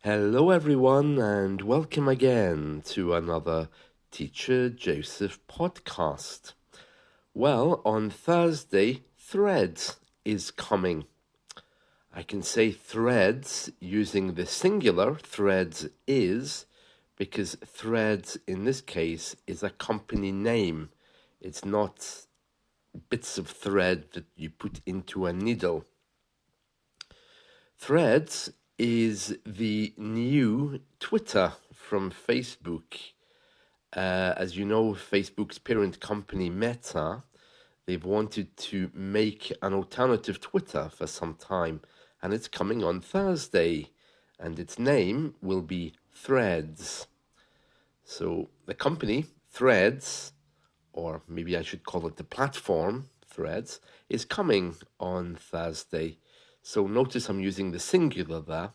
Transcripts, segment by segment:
Hello, everyone, and welcome again to another Teacher Joseph podcast. Well, on Thursday, Threads is coming. I can say Threads using the singular, Threads is, because Threads in this case is a company name. It's not bits of thread that you put into a needle. Threads is the new Twitter from Facebook. As you know, Facebook's parent company, Meta, they've wanted to make an alternative Twitter for some time, and it's coming on Thursday, and its name will be Threads. So the company, Threads, or maybe I should call it the platform, Threads, is coming on Thursday. So notice I'm using the singular there.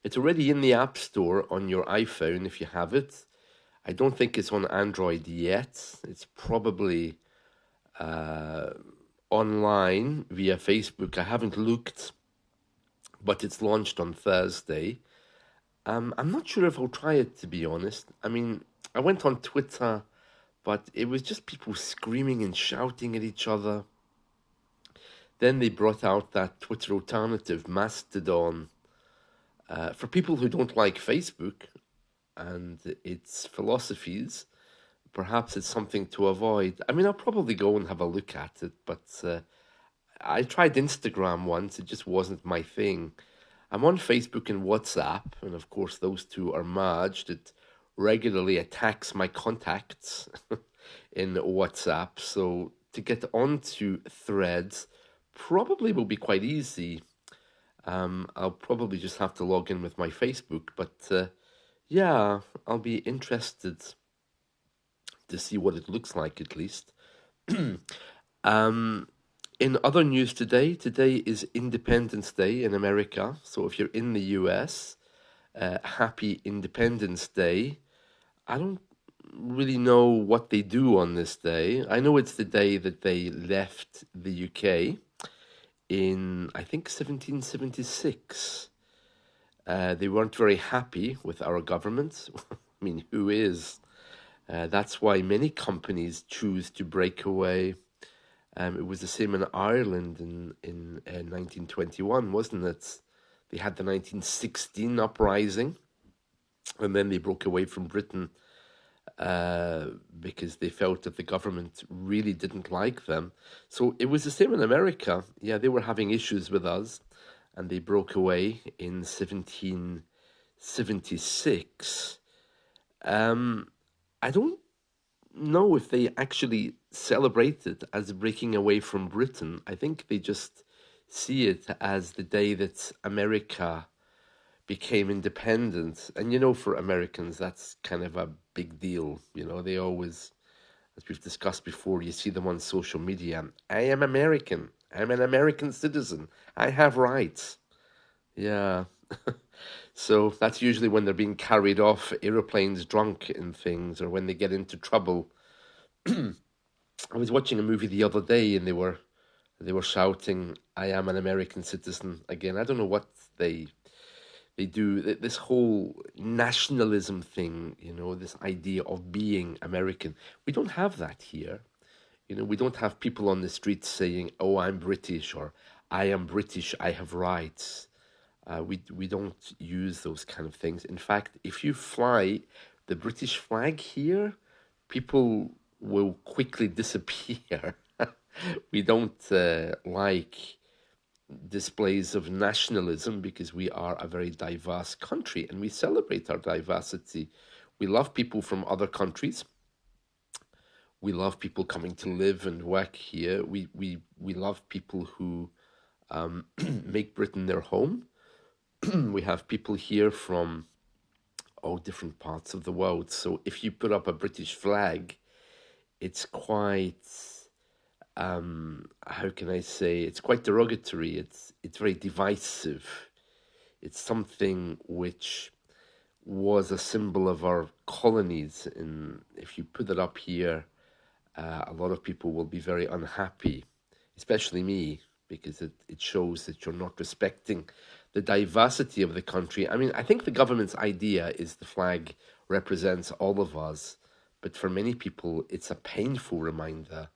It's already in the App Store on your iPhone if you have it. I don't think it's on Android yet. It's probably online via Facebook. I haven't looked, but it's launched on Thursday. I'm not sure if I'll try it, to be honest. I mean, I went on Twitter, but it was just people screaming and shouting at each other. Then they brought out that Twitter alternative, Mastodon. For people who don't like Facebook and its philosophies, perhaps it's something to avoid. I mean, I'll probably go and have a look at it, but I tried Instagram once. It just wasn't my thing. I'm on Facebook and WhatsApp, and of course, those two are merged. It regularly attacks my contacts in WhatsApp. So to get onto Threads probably will be quite easy. I'll probably just have to log in with my Facebook, but yeah, I'll be interested to see what it looks like at least. In other news today is Independence Day in America. So if you're in the US, happy Independence Day. I don't really know what they do on this day. I know it's the day that they left the UK in, I think, 1776. They weren't very happy with our government. I mean, who is? That's why many companies choose to break away. It was the same in Ireland in 1921, wasn't it? They had the 1916 uprising, and then they broke away from Britain because they felt that the government really didn't like them. So it was the same in America. Yeah, they were having issues with us, and they broke away in 1776. I don't know if they actually celebrate it as breaking away from Britain. I think they just see it as the day that America became independent. And for Americans, that's kind of a big deal. They always, as we've discussed before, you see them on social media. I am American. I'm an American citizen. I have rights. Yeah. So that's usually when they're being carried off aeroplanes drunk and things, or when they get into trouble. I was watching a movie the other day, and they were shouting, "I am an American citizen" again. I don't know what they do. This whole nationalism thing, this idea of being American. We don't have that here. We don't have people on the streets saying, "Oh, I'm British," or "I am British, I have rights." We don't use those kind of things. In fact, if you fly the British flag here, people will quickly disappear. We don't like displays of nationalism because we are a very diverse country and we celebrate our diversity. We love people from other countries. We love people coming to live and work here. We love people who make Britain their home. We have people here from all different parts of the world. So if you put up a British flag, it's quite how can I say, it's quite derogatory. It's very divisive. It's something which was a symbol of our colonies, and if you put it up here, a lot of people will be very unhappy, especially me, because it shows that you're not respecting the diversity of the country. I mean, I think the government's idea is the flag represents all of us, but for many people, it's a painful reminder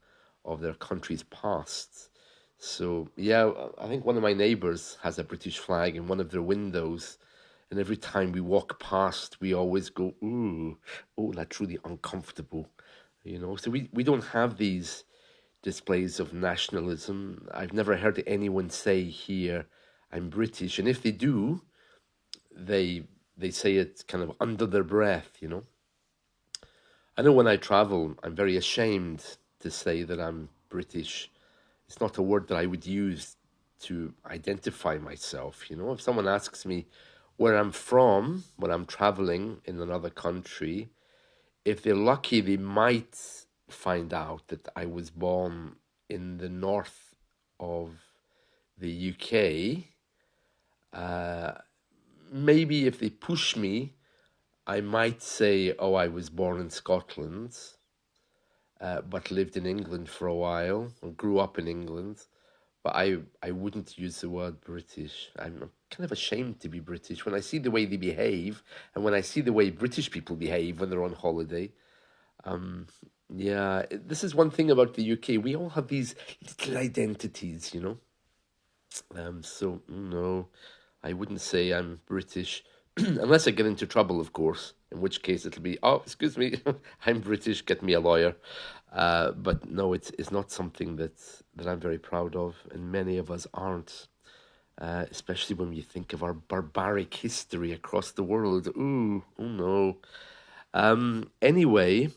of their country's past. So, yeah, I think one of my neighbors has a British flag in one of their windows, and every time we walk past, we always go, ooh, oh, that's really uncomfortable, you know. So we don't have these displays of nationalism. I've never heard anyone say here, I'm British. And if they do, they they say it kind of under their breath, you know. I know when I travel, I'm very ashamed to say that I'm British. It's not a word that I would use to identify myself, you know. If someone asks me where I'm from when I'm traveling in another country, if they're lucky, they might find out that I was born in the north of the UK. Maybe if they push me, I might say, oh, I was born in Scotland, but lived in England for a while, or grew up in England. But I wouldn't use the word British. I'm kind of ashamed to be British. When I see the way they behave, and when I see the way British people behave when they're on holiday, yeah, this is one thing about the UK. We all have these little identities, you know. So no, I wouldn't say I'm British, unless I get into trouble, of course. In which case it'll be, oh, excuse me, I'm British. Get me a lawyer. But no, it's not something that I'm very proud of, and many of us aren't. Especially when you think of our barbaric history across the world. Ooh, oh no. Anyway,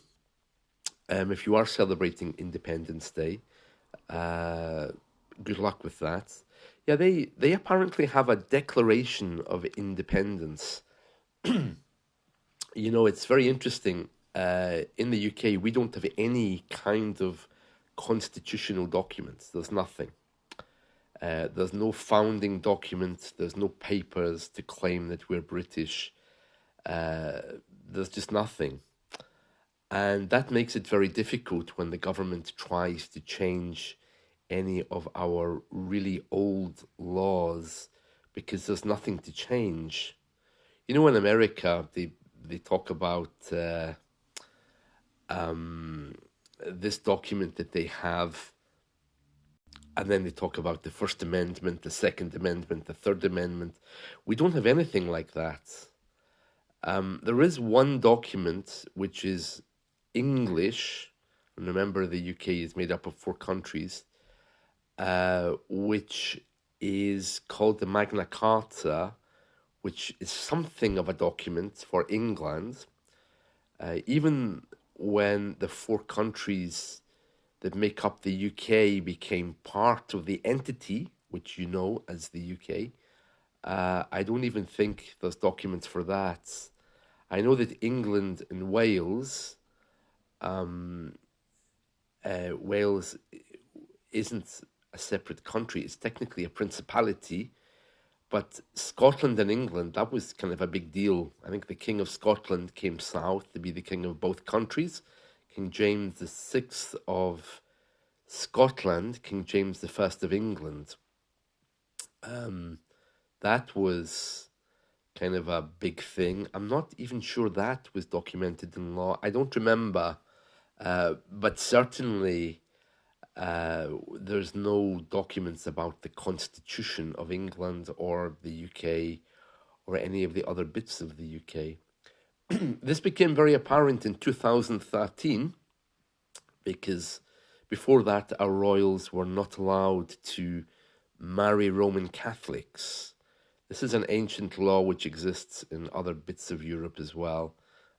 if you are celebrating Independence Day, uh, good luck with that. Yeah, they apparently have a Declaration of Independence. You know, it's very interesting. In the UK, we don't have any kind of constitutional documents. There's nothing. There's no founding document. There's no papers to claim that we're British. There's just nothing. And that makes it very difficult when the government tries to change any of our really old laws because there's nothing to change. You know, in America, they talk about this document that they have, and then they talk about the First Amendment, the Second Amendment, the Third Amendment. We don't have anything like that. There is one document which is English, and remember the UK is made up of 4 countries, which is called the Magna Carta, which is something of a document for England. Even when the 4 countries that make up the UK became part of the entity, which you know as the UK, I don't even think there's documents for that. I know that England and Wales isn't a separate country. It's technically a principality, but Scotland and England, that was kind of a big deal. I think the King of Scotland came south to be the king of both countries. King James the Sixth of Scotland, King James the First of England. That was kind of a big thing. I'm not even sure that was documented in law. I don't remember, but certainly there's no documents about the Constitution of England or the UK or any of the other bits of the UK. This became very apparent in 2013 because before that, our royals were not allowed to marry Roman Catholics. This is an ancient law which exists in other bits of Europe as well.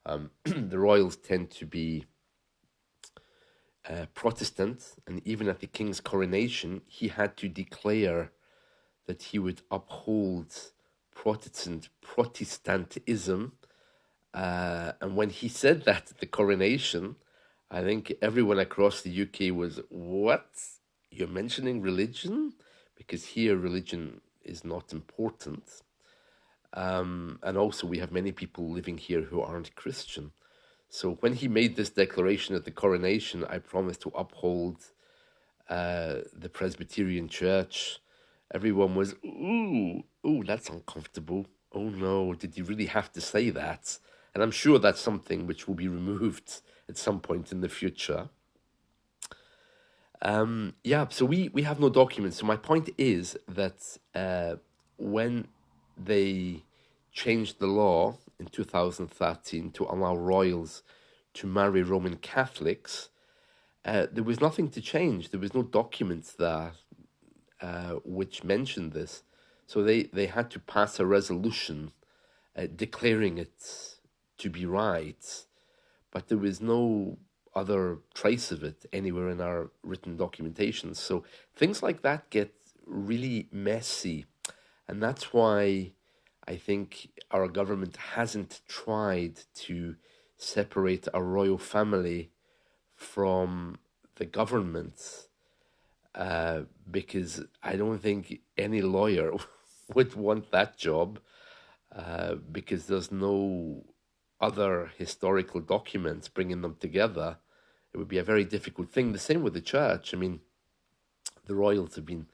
The royals tend to be Protestant, and even at the king's coronation, he had to declare that he would uphold Protestantism. And when he said that at the coronation, I think everyone across the UK was, what? You're mentioning religion? Because here religion is not important. And also we have many people living here who aren't Christian. So when he made this declaration at the coronation, I promised to uphold the Presbyterian Church everyone was, ooh, that's uncomfortable. Oh no, did you really have to say that? And I'm sure that's something which will be removed at some point in the future. Yeah, so we have no documents. So my point is that when they changed the law in 2013 to allow royals to marry Roman Catholics, there was nothing to change. There was no documents there which mentioned this. So they had to pass a resolution declaring it to be right, but there was no other trace of it anywhere in our written documentation. So things like that get really messy. And that's why I think our government hasn't tried to separate a royal family from the government, because I don't think any lawyer would want that job, because there's no other historical documents bringing them together. It would be a very difficult thing. The same with the church. I mean, the royals have been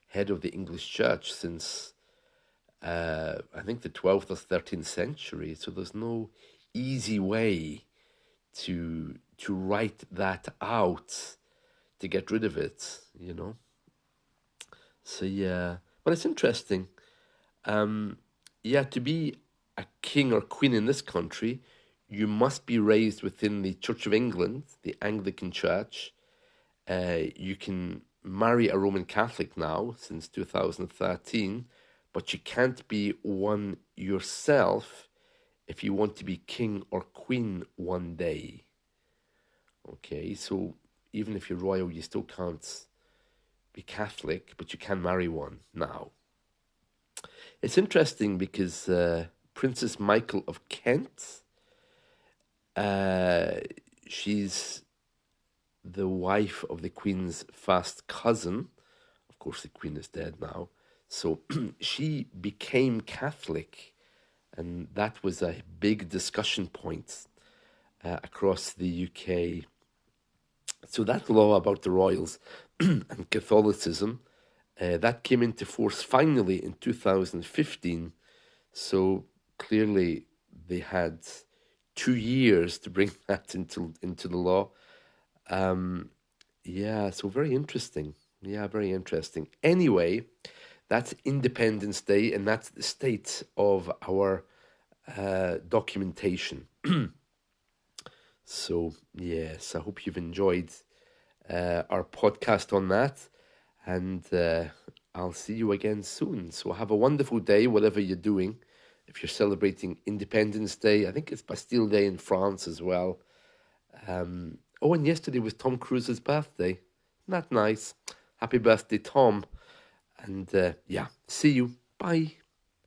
head of the English church since I think the 12th or 13th century. So there's no easy way to write that out to get rid of it, you know. So yeah, but it's interesting. Um, yeah, to be a king or queen in this country, you must be raised within the Church of England, the Anglican Church. You can marry a Roman Catholic now since 2013, but you can't be one yourself if you want to be king or queen one day. Okay, so even if you're royal, you still can't be Catholic, but you can marry one now. It's interesting because Princess Michael of Kent, uh, she's the wife of the Queen's first cousin. Of course, the Queen is dead now. So she became Catholic, and that was a big discussion point across the UK. So that law about the royals and Catholicism, that came into force finally in 2015. So clearly they had 2 years to bring that into the law. Yeah, so very interesting. Yeah, very interesting. Anyway, that's Independence Day, and that's the state of our documentation. So, yes, I hope you've enjoyed our podcast on that, and I'll see you again soon. So, have a wonderful day, whatever you're doing. If you're celebrating Independence Day, I think it's Bastille Day in France as well. Oh, and yesterday was Tom Cruise's birthday. Isn't that nice? Happy birthday, Tom. And yeah, see you. Bye.